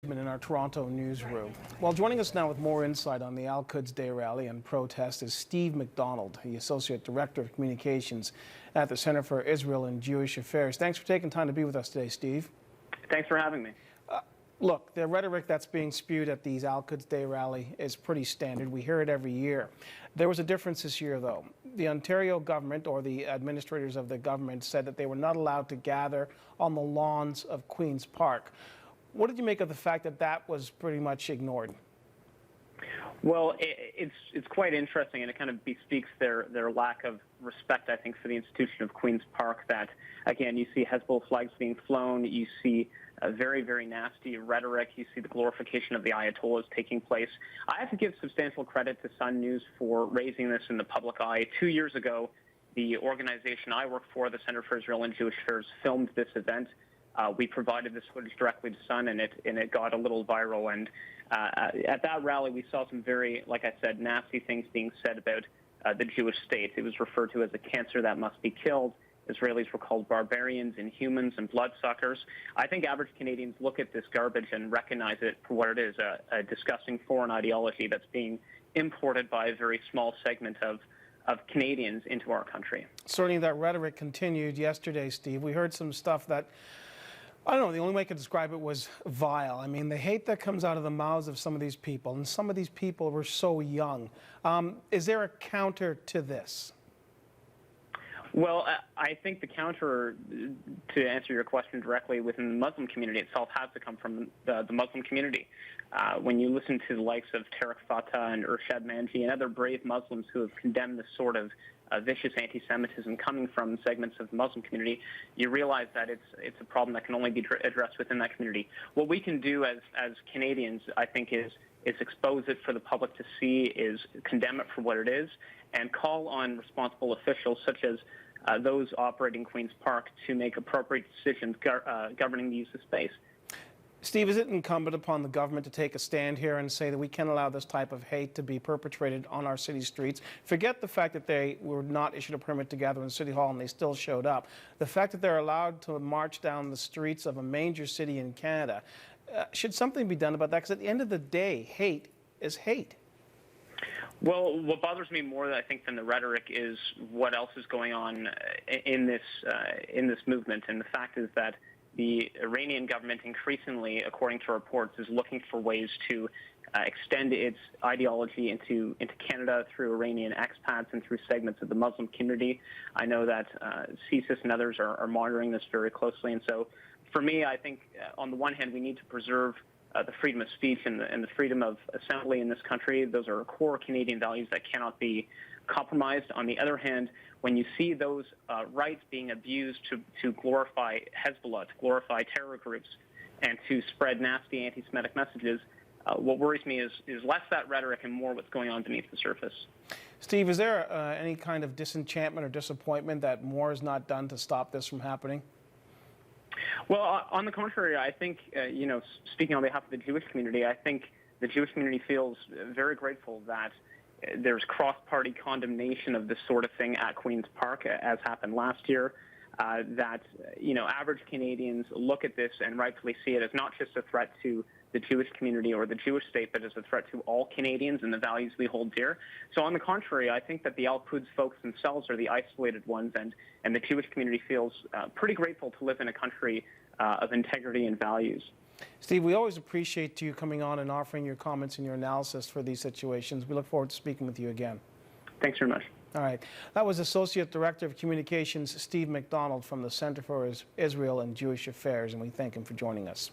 In our Toronto newsroom. Well, joining us now with more insight on the Al-Quds Day rally and protest is Steve McDonald, the Associate Director of Communications at the Center for Israel and Jewish Affairs. Thanks for taking time to be with us today, Steve. Thanks for having me. Look, the rhetoric that's being spewed at these Al-Quds Day rally is pretty standard. We hear it every year. There was a difference this year, though. The Ontario government, or the administrators of the government, said that they were not allowed to gather on the lawns of Queen's Park. What did you make of the fact that that was pretty much ignored? Well, it's quite interesting, and it kind of bespeaks their lack of respect, I think, for the institution of Queen's Park. That, again, you see Hezbollah flags being flown, you see very, very nasty rhetoric, you see the glorification of the Ayatollahs taking place. I have to give substantial credit to Sun News for raising this in the public eye. 2 years ago, the organization I work for, the Center for Israel and Jewish Affairs, filmed this event. We provided this footage directly to Sun, and it got a little viral. And at that rally, we saw some very, like I said, nasty things being said about the Jewish state. It was referred to as a cancer that must be killed. Israelis were called barbarians, inhumans, and bloodsuckers. I think average Canadians look at this garbage and recognize it for what it is, a disgusting foreign ideology that's being imported by a very small segment of Canadians into our country. Certainly that rhetoric continued yesterday, Steve. We heard some stuff that, I don't know, the only way I could describe it was vile. I mean, the hate that comes out of the mouths of some of these people, and some of these people were so young. Is there a counter to this? Well, I think the counter, to answer your question directly, within the Muslim community itself has to come from the Muslim community. When you listen to the likes of Tariq Fatah and Urshad Manji and other brave Muslims who have condemned this sort of vicious anti-Semitism coming from segments of the Muslim community, you realize that it's a problem that can only be addressed within that community. What we can do as Canadians, I think, is expose it for the public to see, is condemn it for what it is, and call on responsible officials such as those operating Queen's Park to make appropriate decisions governing the use of space. Steve, is it incumbent upon the government to take a stand here and say that we can't allow this type of hate to be perpetrated on our city streets? Forget the fact that they were not issued a permit to gather in City Hall and they still showed up. The fact that they're allowed to march down the streets of a major city in Canada, should something be done about that? Because at the end of the day, hate is hate. Well, what bothers me more, I think, than the rhetoric is what else is going on in this movement. And the fact is that the Iranian government increasingly, according to reports, is looking for ways to extend its ideology into Canada through Iranian expats and through segments of the Muslim community. I know that CIJA and others are monitoring this very closely. And so for me, I think on the one hand, we need to preserve the freedom of speech and the freedom of assembly in this country. Those are core Canadian values that cannot be compromised. On the other hand, when you see those rights being abused to glorify Hezbollah, to glorify terror groups, and to spread nasty anti-Semitic messages, what worries me is less that rhetoric and more what's going on beneath the surface. Steve, is there any kind of disenchantment or disappointment that more is not done to stop this from happening? Well, on the contrary, I think, speaking on behalf of the Jewish community, I think the Jewish community feels very grateful that there's cross-party condemnation of this sort of thing at Queen's Park, as happened last year, that, average Canadians look at this and rightfully see it as not just a threat to the Jewish community or the Jewish state, but as a threat to all Canadians and the values we hold dear. So on the contrary, I think that the Al-Quds folks themselves are the isolated ones, and the Jewish community feels pretty grateful to live in a country of integrity and values. Steve, we always appreciate you coming on and offering your comments and your analysis for these situations. We look forward to speaking with you again. Thanks very much. All right. That was Associate Director of Communications, Steve McDonald from the Center for Israel and Jewish Affairs, and we thank him for joining us.